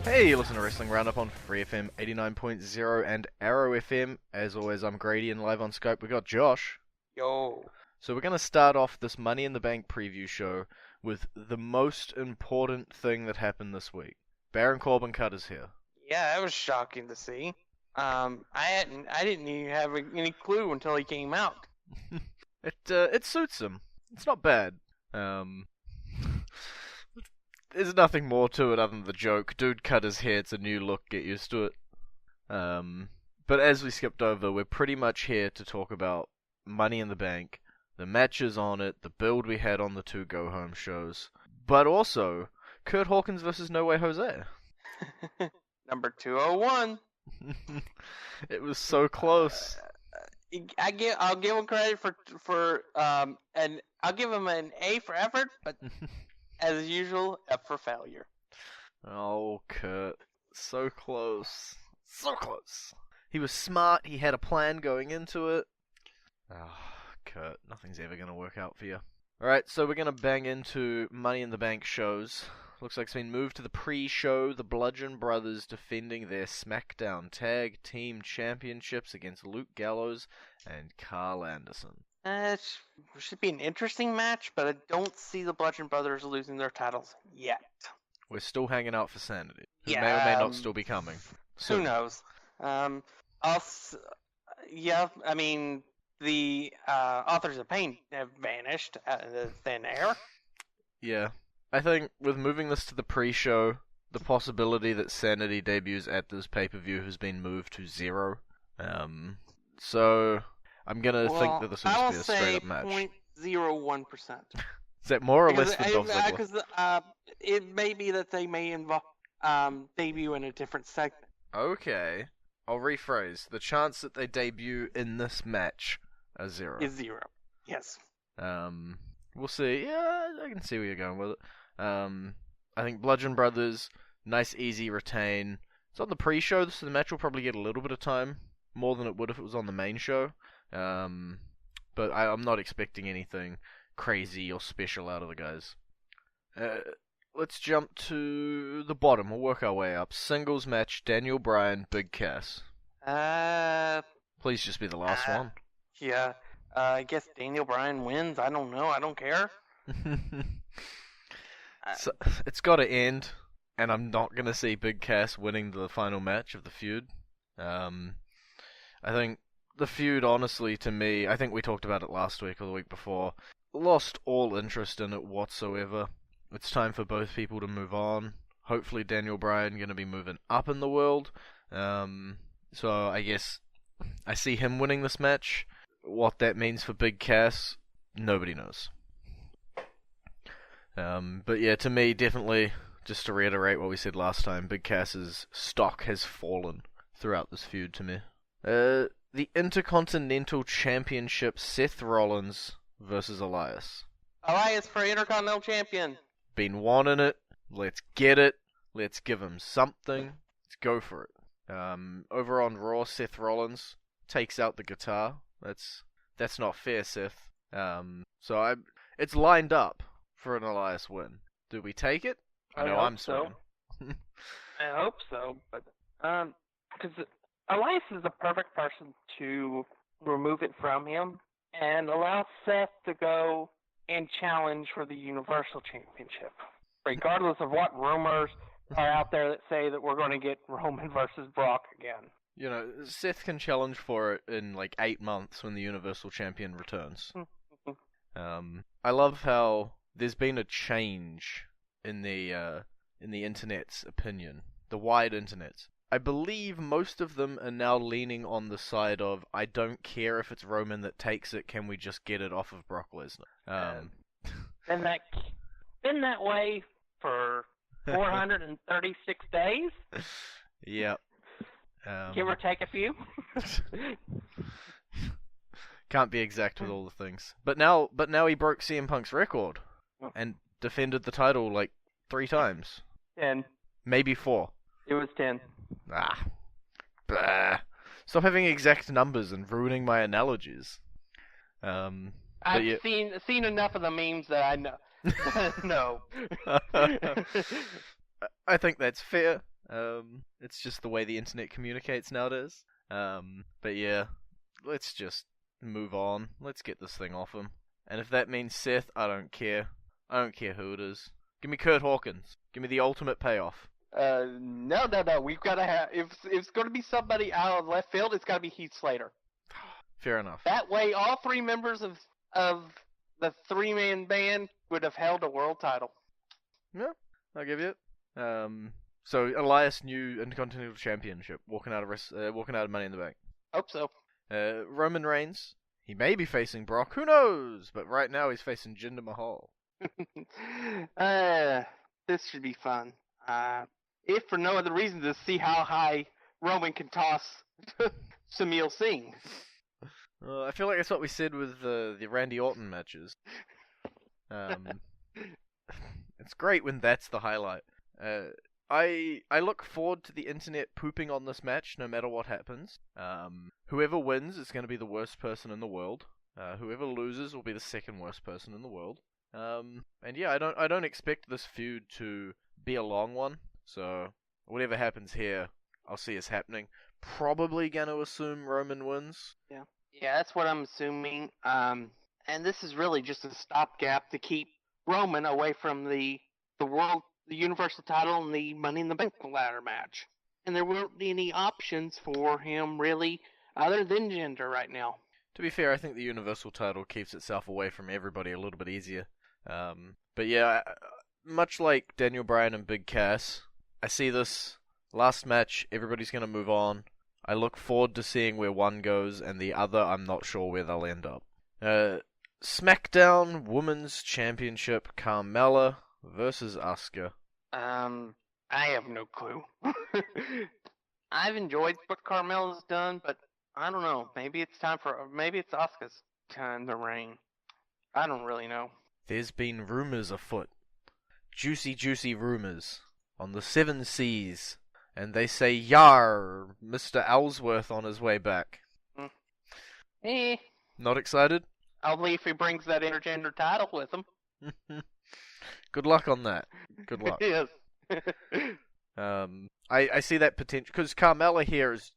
Hey, you listen to Wrestling Roundup on FreeFM 89.0 and ArrowFM. As always, I'm Grady, and live on Skype we got Josh. Yo. So we're going to start off this Money in the Bank preview show with the most important thing that happened this week. Baron Corbin cut his hair. Yeah, that was shocking to see. I didn't even have any clue until he came out. It suits him. It's not bad. There's nothing more to it other than the joke. Dude cut his hair, it's a new look, get used to it. But as we skipped over, we're pretty much here to talk about Money in the Bank, the matches on it, the build we had on the two go-home shows, but also Kurt Hawkins versus No Way Jose. Number 201. It was so close. I'll give him credit and I'll give him an A for effort, but as usual, F for failure. Oh, Kurt. So close. So close. He was smart. He had a plan going into it. Oh, Kurt. Nothing's ever going to work out for you. Alright, so we're going to bang into Money in the Bank shows. Looks like it's been moved to the pre-show. The Bludgeon Brothers defending their SmackDown Tag Team Championships against Luke Gallows and Carl Anderson. It should be an interesting match, but I don't see the Bludgeon Brothers losing their titles yet. We're still hanging out for Sanity, who Yeah, may or may not still be coming. Who knows? The Authors of Pain have vanished out of the thin air. Yeah. I think with moving this to the pre-show, the possibility that Sanity debuts at this pay-per-view has been moved to 0. So I'm gonna think that this will just be a straight-up match. I will say 0.01%. Is that more or less than Dolph Ziggler? Because it may be that they may debut in a different segment. Okay. I'll rephrase. The chance that they debut in this match are 0. Is 0. Yes. We'll see. Yeah, I can see where you're going with it. I think Bludgeon Brothers, nice easy retain. It's on the pre-show, so the match will probably get a little bit of time, more than it would if it was on the main show. But I'm not expecting anything crazy or special out of the guys. Let's jump to the bottom. We'll work our way up. Singles match, Daniel Bryan, Big Cass. Please just be the last one. Yeah. I guess Daniel Bryan wins. I don't know. I don't care. So, it's got to end, and I'm not going to see Big Cass winning the final match of the feud. I think the feud, honestly, to me, I think we talked about it last week or the week before, lost all interest in it whatsoever. It's time for both people to move on. Hopefully Daniel Bryan going to be moving up in the world. So I guess I see him winning this match. What that means for Big Cass, nobody knows. But yeah, to me, definitely, just to reiterate what we said last time, Big Cass's stock has fallen throughout this feud to me. The Intercontinental Championship, Seth Rollins versus Elias. Elias for Intercontinental Champion. Been wanting it. Let's get it. Let's give him something. Let's go for it. Over on Raw, Seth Rollins takes out the guitar. That's not fair, Seth. It's lined up for an Elias win. Do we take it? I know I'm swinging. I hope so, but because Elias is the perfect person to remove it from him and allow Seth to go and challenge for the Universal Championship, regardless of what rumors are out there that say that we're going to get Roman versus Brock again. You know, Seth can challenge for it in like 8 months when the Universal Champion returns. I love how there's been a change in the internet's opinion, the wide internet. I believe most of them are now leaning on the side of, I don't care if it's Roman that takes it, can we just get it off of Brock Lesnar? Been that way for 436 days? Yep. Give or take a few. Can't be exact with all the things. But now he broke CM Punk's record and defended the title like 3 times. 10. Maybe 4. It was 10. Blah. Stop having exact numbers and ruining my analogies. I've seen enough of the memes that I know. No. I think that's fair. It's just the way the internet communicates nowadays. But yeah, let's just move on. Let's get this thing off him. And if that means Seth, I don't care. I don't care who it is. Give me Kurt Hawkins. Give me the ultimate payoff. No. We've got to have. If it's going to be somebody out of left field, it's got to be Heath Slater. Fair enough. That way, all three members of the three-man band would have held a world title. Yeah, I'll give you it. So Elias new Intercontinental Championship, walking out of Money in the Bank. Hope so. Roman Reigns, he may be facing Brock, who knows? But right now he's facing Jinder Mahal. This should be fun. If for no other reason to see how high Roman can toss Samuel Singh. I feel like that's what we said with the Randy Orton matches. It's great when that's the highlight. I look forward to the internet pooping on this match no matter what happens. Whoever wins is going to be the worst person in the world. Whoever loses will be the second worst person in the world. And yeah, I don't expect this feud to be a long one. So whatever happens here, I'll see as happening. Probably going to assume Roman wins. Yeah, that's what I'm assuming. And this is really just a stopgap to keep Roman away from the Universal title and the Money in the Bank ladder match. And there won't be any options for him really other than Jinder right now. To be fair, I think the Universal title keeps itself away from everybody a little bit easier. But yeah, much like Daniel Bryan and Big Cass, I see this last match, everybody's going to move on. I look forward to seeing where one goes, and the other, I'm not sure where they'll end up. SmackDown Women's Championship, Carmella versus Asuka. I have no clue. I've enjoyed what Carmella's done, but I don't know. Maybe it's Asuka's time to reign. I don't really know. There's been rumors afoot. Juicy rumors on the seven seas. And they say, Yar, Mr. Ellsworth on his way back. Not excited? Only if he brings that intergender title with him. Good luck on that. Good luck. Yes. I see that potential, because Carmella here is,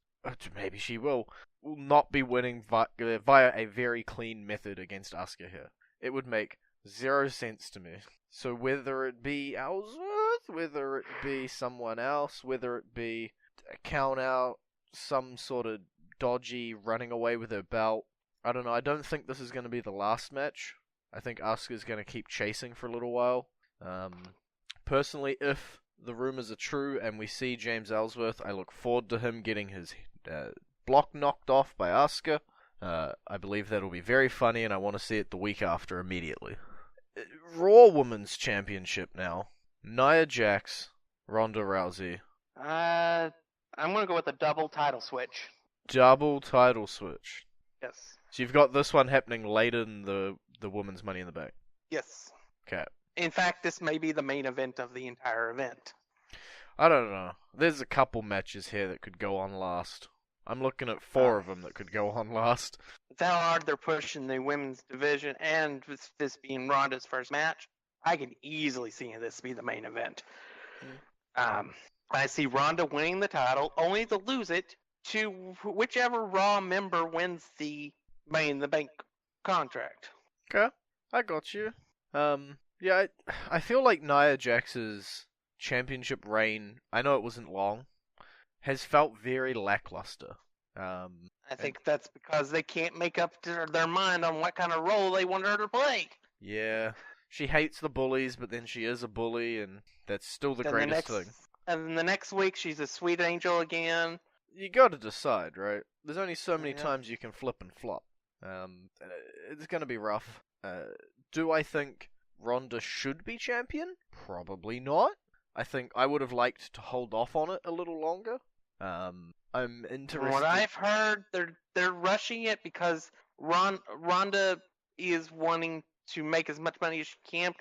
maybe she will not be winning via a very clean method against Asuka here. It would make zero sense to me. So whether it be Ellsworth, whether it be someone else, whether it be a count out, some sort of dodgy running away with her belt, I don't know. I don't think this is going to be the last match. I think Asuka's going to keep chasing for a little while. Personally, if the rumors are true and we see James Ellsworth, I look forward to him getting his block knocked off by Asuka. I believe that'll be very funny, and I want to see it the week after immediately. Raw Women's Championship now. Nia Jax, Ronda Rousey. I'm going to go with a double title switch. Double title switch. Yes. So you've got this one happening later in the Women's Money in the Bank. Yes. Okay. In fact, this may be the main event of the entire event. I don't know. There's a couple matches here that could go on last. I'm looking at 4 of them that could go on last. With how hard they're pushing the women's division, and with this being Ronda's first match, I can easily see this be the main event. I see Ronda winning the title, only to lose it to whichever Raw member wins the Money in the Bank contract. Okay, I got you. Yeah, I feel like Nia Jax's championship reign, I know it wasn't long, has felt very lackluster. I think that's because they can't make up their mind on what kind of role they want her to play. Yeah, she hates the bullies, but then she is a bully, and that's still the greatest thing. And then the next week, she's a sweet angel again. You gotta decide, right? There's only so many times you can flip and flop. It's gonna be rough. Do I think Ronda should be champion? Probably not. I think I would have liked to hold off on it a little longer. I'm interested. From what I've heard, they're rushing it because Ronda is wanting to make as much money as she can.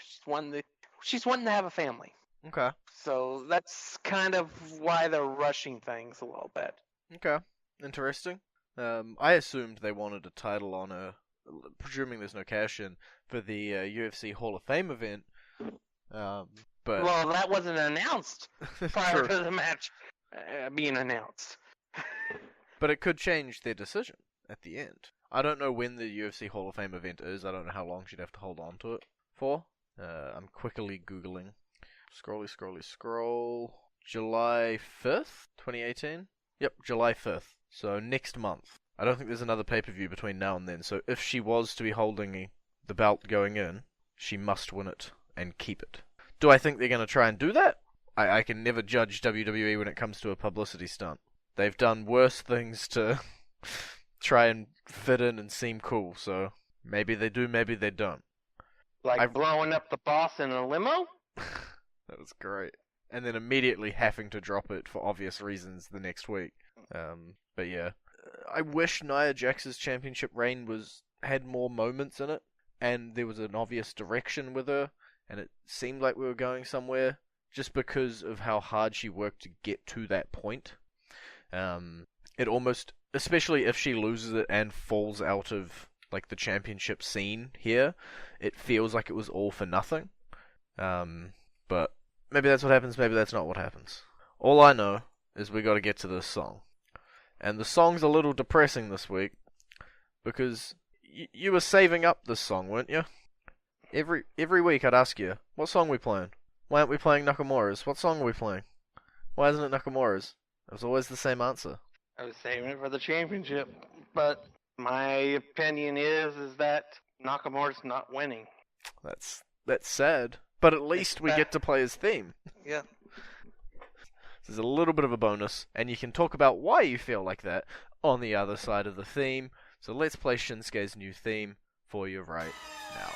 She's wanting to have a family. Okay. So that's kind of why they're rushing things a little bit. Okay. Interesting. I assumed they wanted a title on her, presuming there's no cash in, for the UFC Hall of Fame event. But Well, that wasn't announced prior true. to the match being announced. But it could change their decision at the end. I don't know when the UFC Hall of Fame event is. I don't know how long she'd have to hold on to it for. I'm quickly Googling. Scroll. July 5th, 2018? Yep, July 5th. So next month. I don't think there's another pay-per-view between now and then. So if she was to be holding the belt going in, she must win it and keep it. Do I think they're going to try and do that? I can never judge WWE when it comes to a publicity stunt. They've done worse things to try and fit in and seem cool, so maybe they do, maybe they don't. Like blowing up the boss in a limo? That was great. And then immediately having to drop it for obvious reasons the next week. But yeah, I wish Nia Jax's championship reign had more moments in it, and there was an obvious direction with her, and it seemed like we were going somewhere, just because of how hard she worked to get to that point. It almost, especially if she loses it and falls out of like the championship scene here, it feels like it was all for nothing. But maybe that's what happens, maybe that's not what happens. All I know is we got to get to this song. And the song's a little depressing this week, because you were saving up this song, weren't you? Every week I'd ask you, what song are we playing? Why aren't we playing Nakamura's? What song are we playing? Why isn't it Nakamura's? It was always the same answer. I was saving it for the championship, but my opinion is that Nakamura's not winning. That's sad, but at least we get to play his theme. Yeah. This is a little bit of a bonus, and you can talk about why you feel like that on the other side of the theme. So let's play Shinsuke's new theme for you right now.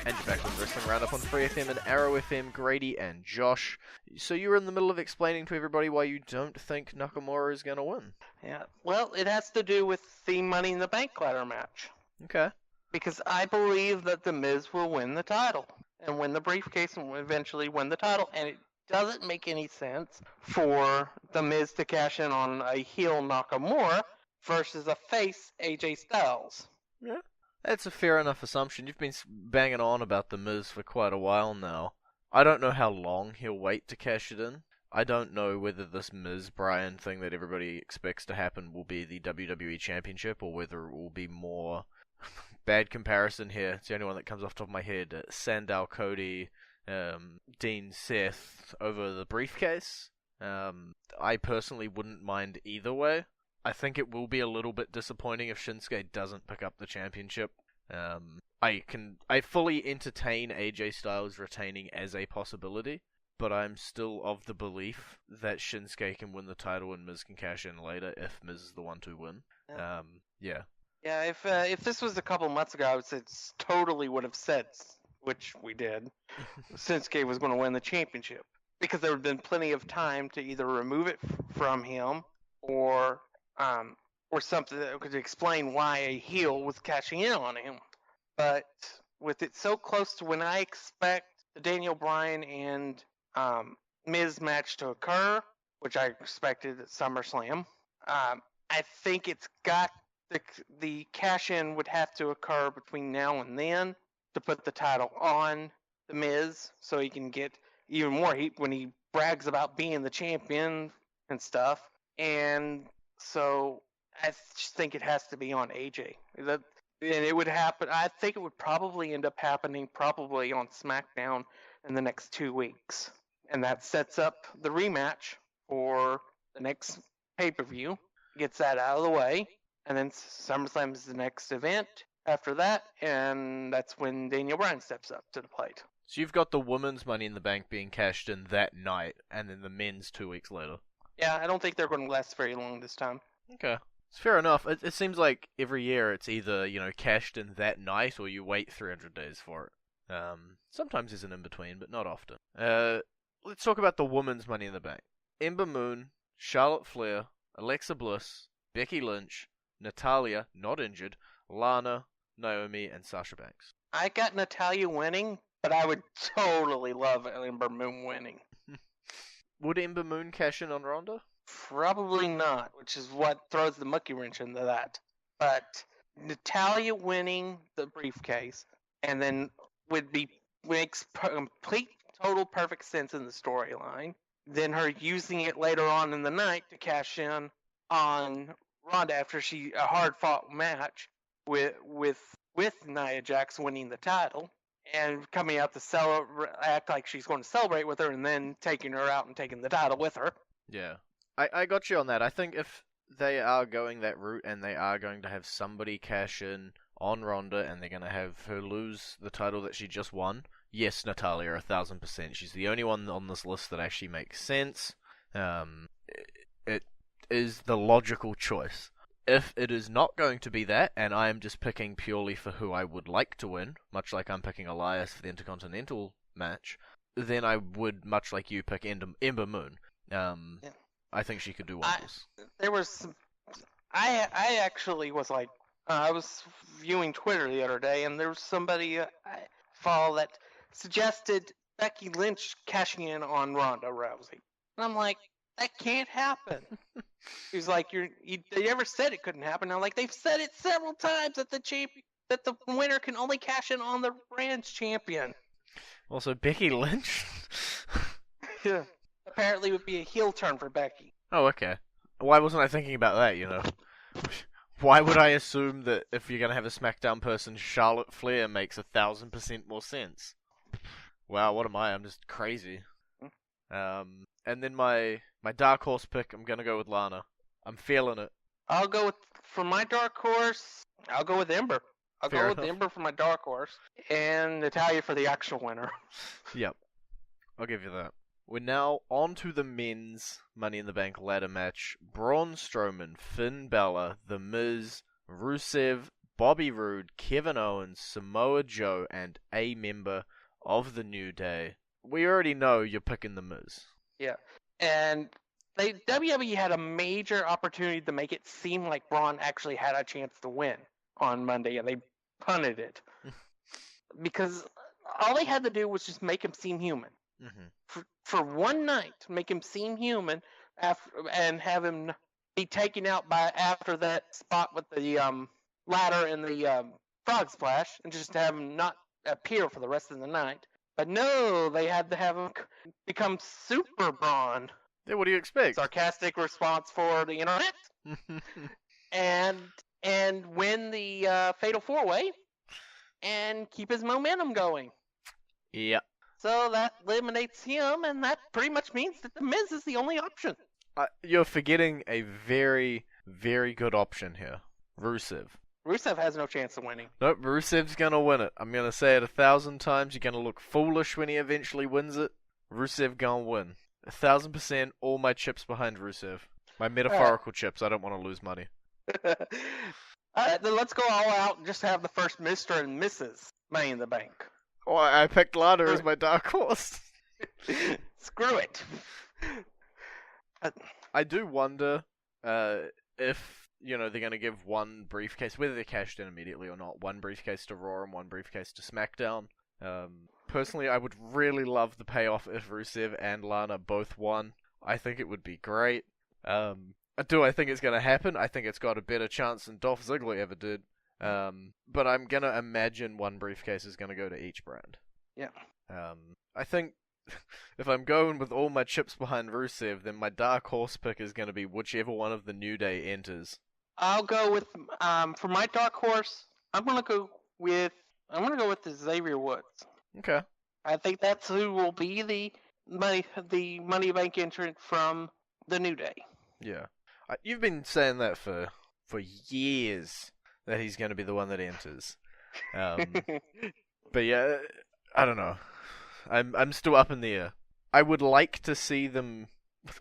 And you're back with Wrestling Roundup on FreeFM and ArrowFM, Grady and Josh. So you were in the middle of explaining to everybody why you don't think Nakamura is going to win. Yeah. Well, it has to do with the Money in the Bank ladder match. Okay. Because I believe that The Miz will win the title and win the briefcase and eventually win the title. And it doesn't make any sense for The Miz to cash in on a heel Nakamura versus a face AJ Styles. Yeah. That's a fair enough assumption. You've been banging on about The Miz for quite a while now. I don't know how long he'll wait to cash it in. I don't know whether this Miz-Bryan thing that everybody expects to happen will be the WWE Championship, or whether it will be more... Bad comparison here. It's the only one that comes off the top of my head. Sandow, Cody, Dean, Seth over the briefcase. I personally wouldn't mind either way. I think it will be a little bit disappointing if Shinsuke doesn't pick up the championship. I fully entertain AJ Styles retaining as a possibility, but I'm still of the belief that Shinsuke can win the title and Miz can cash in later if Miz is the one to win. Yeah. Yeah, if this was a couple months ago, I would say totally would have said, which we did, Shinsuke was going to win the championship. Because there would have been plenty of time to either remove it from him or something that could explain why a heel was cashing in on him. But with it so close to when I expect the Daniel Bryan and Miz match to occur, which I expected at SummerSlam, I think it's got the cash-in would have to occur between now and then to put the title on the Miz so he can get even more heat when he brags about being the champion and stuff. And so I just think it has to be on AJ. And it would happen. I think it would probably end up happening probably on SmackDown in the next 2 weeks. And that sets up the rematch for the next pay-per-view. Gets that out of the way. And then SummerSlam is the next event after that. And that's when Daniel Bryan steps up to the plate. So you've got the women's Money in the Bank being cashed in that night, and then the men's 2 weeks later. Yeah, I don't think they're going to last very long this time. Okay. It's fair enough. It seems like every year it's either, cashed in that night or you wait 300 days for it. Sometimes there's an in-between, but not often. Let's talk about the women's Money in the Bank. Ember Moon, Charlotte Flair, Alexa Bliss, Becky Lynch, Natalya, not injured, Lana, Naomi, and Sasha Banks. I got Natalya winning, but I would totally love Ember Moon winning. Would Ember Moon cash in on Ronda? Probably not, which is what throws the monkey wrench into that. But Natalya winning the briefcase, and then would be makes complete, total, perfect sense in the storyline. Then her using it later on in the night to cash in on Ronda after a hard-fought match with Nia Jax winning the title and coming out to act like she's going to celebrate with her, and then taking her out and taking the title with her. Yeah. I got you on that. I think if they are going that route and they are going to have somebody cash in on Ronda and they're going to have her lose the title that she just won, yes, Natalia, 1000%. She's the only one on this list that actually makes sense. It is the logical choice. If it is not going to be that, and I am just picking purely for who I would like to win, much like I'm picking Elias for the Intercontinental match, then I would, much like you, pick Ember Moon. Yeah. I think she could do wonders. I actually was like, I was viewing Twitter the other day, and there was somebody I follow that suggested Becky Lynch cashing in on Ronda Rousey. And I'm like, that can't happen. He was like, they ever said it couldn't happen? I'm like, they've said it several times that the winner can only cash in on the brand's champion. Also, Becky Lynch? Yeah. Apparently it would be a heel turn for Becky. Oh, okay. Why wasn't I thinking about that, you know? Why would I assume that if you're going to have a SmackDown person, Charlotte Flair makes 1000% more sense? Wow, what am I? I'm just crazy. And then my dark horse pick, I'm going to go with Lana. I'm feeling it. For my dark horse, I'll go with Ember. I'll go with Ember for my dark horse, and Natalia for the actual winner. Yep. I'll give you that. We're now on to the men's Money in the Bank ladder match. Braun Strowman, Finn Balor, The Miz, Rusev, Bobby Roode, Kevin Owens, Samoa Joe, and a member of the New Day. We already know you're picking The Miz. Yeah, and WWE had a major opportunity to make it seem like Braun actually had a chance to win on Monday, and they punted it. Because all they had to do was just make him seem human. Mm-hmm. For one night, make him seem human, and have him be taken out after that spot with the ladder and the frog splash, and just have him not appear for the rest of the night. But no, they had to have him become Super Braun. Yeah, what do you expect? Sarcastic response for the internet. and win the Fatal 4-Way and keep his momentum going. Yeah. So that eliminates him, and that pretty much means that The Miz is the only option. You're forgetting a very, very good option here. Rusev. Rusev has no chance of winning. Nope, Rusev's gonna win it. I'm gonna say it 1,000 times. You're gonna look foolish when he eventually wins it. Rusev gonna win. 1,000%, all my chips behind Rusev. My metaphorical chips, I don't want to lose money. Alright, then let's go all out and just have the first Mr. and Mrs. Money in the Bank. Oh, I picked Lana as my dark horse. Screw it. I do wonder if, they're going to give one briefcase, whether they're cashed in immediately or not, one briefcase to Raw and one briefcase to SmackDown. Personally, I would really love the payoff if Rusev and Lana both won. I think it would be great. Do I think it's going to happen? I think it's got a better chance than Dolph Ziggler ever did. But I'm going to imagine one briefcase is going to go to each brand. Yeah. I think if I'm going with all my chips behind Rusev, then my dark horse pick is going to be whichever one of the New Day enters. I'll go with, for my dark horse, I'm going to go with the Xavier Woods. Okay. I think that's who will be the Money Bank entrant from the New Day. Yeah. You've been saying that for years, that he's going to be the one that enters. But yeah, I don't know. I'm still up in the air. I would like to see them,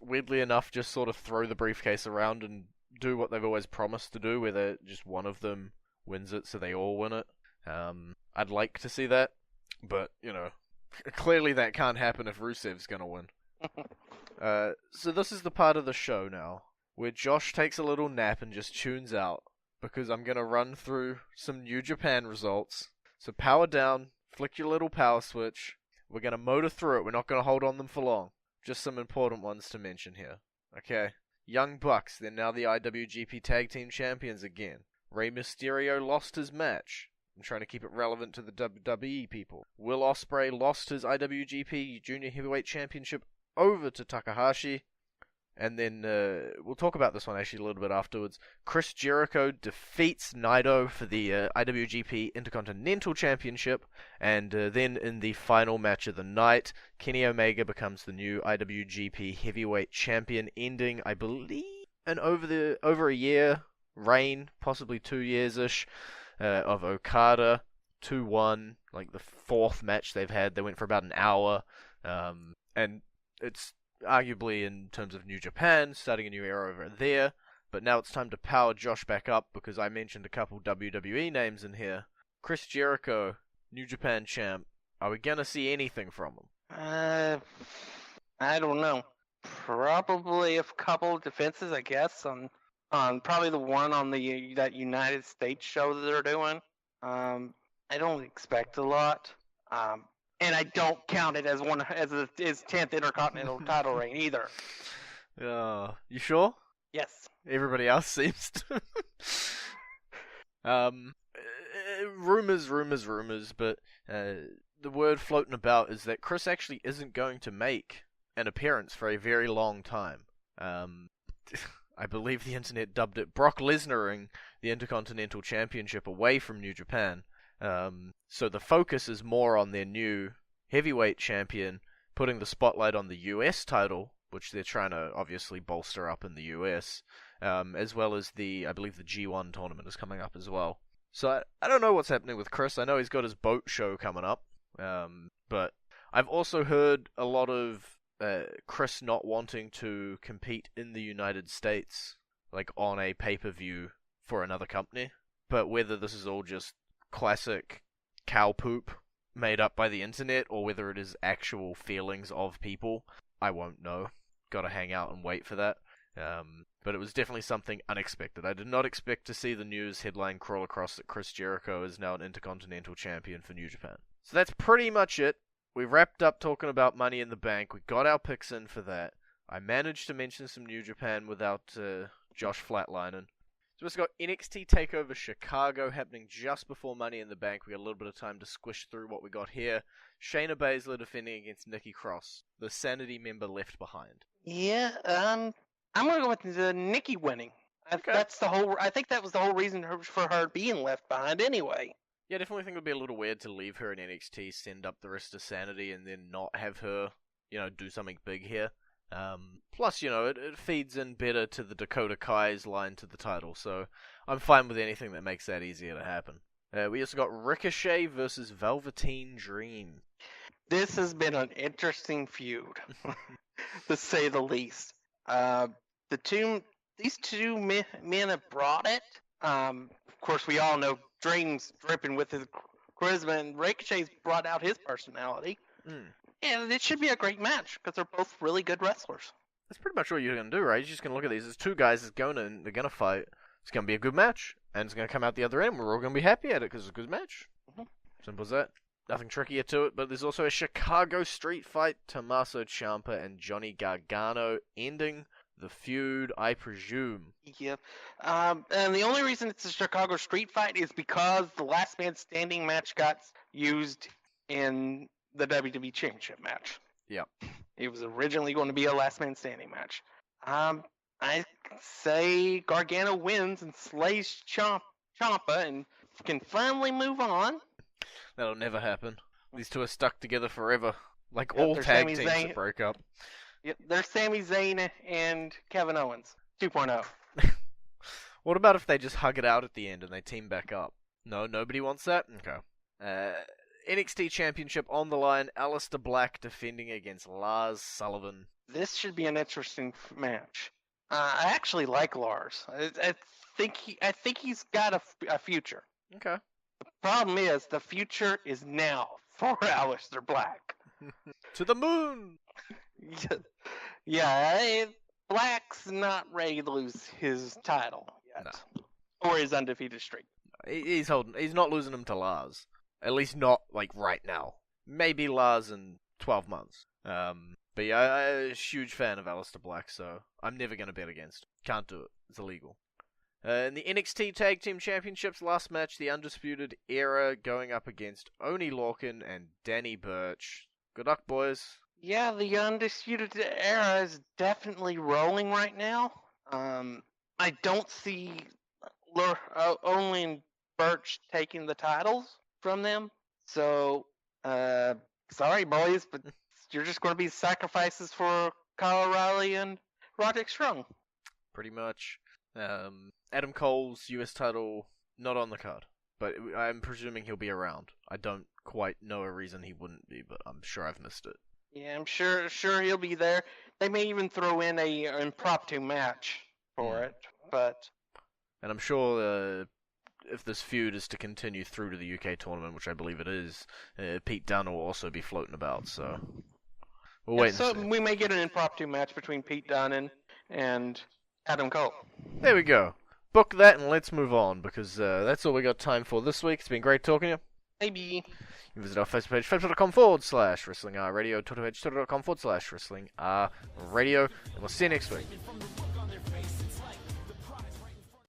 weirdly enough, just sort of throw the briefcase around and do what they've always promised to do, where just one of them wins it, so they all win it. I'd like to see that, but, clearly that can't happen if Rusev's going to win. So this is the part of the show now, where Josh takes a little nap and just tunes out, because I'm going to run through some New Japan results. So power down, flick your little power switch. We're going to motor through it. We're not going to hold on them for long. Just some important ones to mention here. Okay. Young Bucks, they're now the IWGP Tag Team Champions again. Rey Mysterio lost his match. I'm trying to keep it relevant to the WWE people. Will Ospreay lost his IWGP Junior Heavyweight Championship over to Takahashi. And then we'll talk about this one actually a little bit afterwards. Chris Jericho defeats Naito for the IWGP Intercontinental Championship. And then in the final match of the night, Kenny Omega becomes the new IWGP Heavyweight Champion, ending, I believe, an over a year reign, possibly 2 years-ish, of Okada. 2-1, like the fourth match they've had. They went for about an hour. And it's arguably, in terms of New Japan, starting a new era over there. But now it's time to power Josh back up, because I mentioned a couple WWE names in here. Chris Jericho, New Japan champ. Are we gonna see anything from him? I don't know. Probably a couple defenses, I guess, on probably the one on that United States show that they're doing. I don't expect a lot. And I don't count it as his 10th Intercontinental title reign either. You sure? Yes. Everybody else seems to. Rumors, but the word floating about is that Chris actually isn't going to make an appearance for a very long time. I believe the internet dubbed it Brock Lesnaring the Intercontinental Championship away from New Japan. So the focus is more on their new heavyweight champion, putting the spotlight on the US title, which they're trying to obviously bolster up in the US, as well as I believe the G1 tournament is coming up as well. So I don't know what's happening with Chris. I know he's got his boat show coming up, but I've also heard a lot of Chris not wanting to compete in the United States, like on a pay-per-view for another company. But whether this is all just classic cow poop made up by the internet, or whether it is actual feelings of people, I won't know. Gotta hang out and wait for that. But it was definitely something unexpected. I did not expect to see the news headline crawl across that Chris Jericho is now an Intercontinental Champion for New Japan. So that's pretty much it. We wrapped up talking about Money in the Bank. We got our picks in for that. I managed to mention some New Japan without Josh flatlining. So we've got NXT TakeOver Chicago happening just before Money in the Bank. We got a little bit of time to squish through what we got here. Shayna Baszler defending against Nikki Cross, the Sanity member left behind. Yeah, I'm gonna go with the Nikki winning. Okay. I think that was the whole reason for her being left behind anyway. Yeah, I definitely think it would be a little weird to leave her in NXT, send up the rest of Sanity, and then not have her, do something big here. Plus, it feeds in better to the Dakota Kai's line to the title, so I'm fine with anything that makes that easier to happen. We also got Ricochet versus Velveteen Dream. This has been an interesting feud, to say the least. These two men have brought it. Of course, we all know Dream's dripping with his charisma, and Ricochet's brought out his personality. And it should be a great match, because they're both really good wrestlers. That's pretty much all you're going to do, right? You're just going to look at these. There's two guys that's going in, they're going to fight. It's going to be a good match, and it's going to come out the other end. We're all going to be happy at it, because it's a good match. Simple as that. Nothing trickier to it, but there's also a Chicago street fight. Tommaso Ciampa and Johnny Gargano ending the feud, I presume. Yeah. And the only reason it's a Chicago street fight is because the last man standing match got used in the WWE Championship match. Yep. It was originally going to be a last man standing match. I say Gargano wins and slays Ciampa and can finally move on. That'll never happen. These two are stuck together forever, like all tag teams that break up. Yep, they're Sami Zayn and Kevin Owens 2.0. What about if they just hug it out at the end and they team back up? No, nobody wants that? Okay. NXT Championship on the line. Aleister Black defending against Lars Sullivan. This should be an interesting match. I actually like Lars. I think he's got a future. Okay. The problem is the future is now for Aleister Black. To the moon. Yeah, Black's not ready to lose his title yet, or his undefeated streak. He's not losing him to Lars. At least not, like, right now. Maybe Lars in 12 months. But yeah, I'm a huge fan of Aleister Black, so I'm never going to bet against him. Can't do it. It's illegal. In the NXT Tag Team Championships last match, the Undisputed Era going up against Oney Lorcan and Danny Burch. Good luck, boys. Yeah, the Undisputed Era is definitely rolling right now. I don't see Only and Burch taking the titles from them. So, sorry, boys, but you're just going to be sacrifices for Kyle O'Reilly and Roderick Strong. Pretty much. Adam Cole's US title not on the card, but I'm presuming he'll be around. I don't quite know a reason he wouldn't be, but I'm sure I've missed it. Yeah, I'm sure he'll be there. They may even throw in a impromptu match for it, but... And I'm sure if this feud is to continue through to the UK tournament, which I believe it is, Pete Dunne will also be floating about, so... We'll wait and see. We may get an impromptu match between Pete Dunne and Adam Cole. There we go. Book that and let's move on, because that's all we got time for this week. It's been great talking to you. Maybe. You can visit our Facebook page, facebook.com/WrestlingRadio, Twitter page, twitter.com/WrestlingRadio, and we'll see you next week.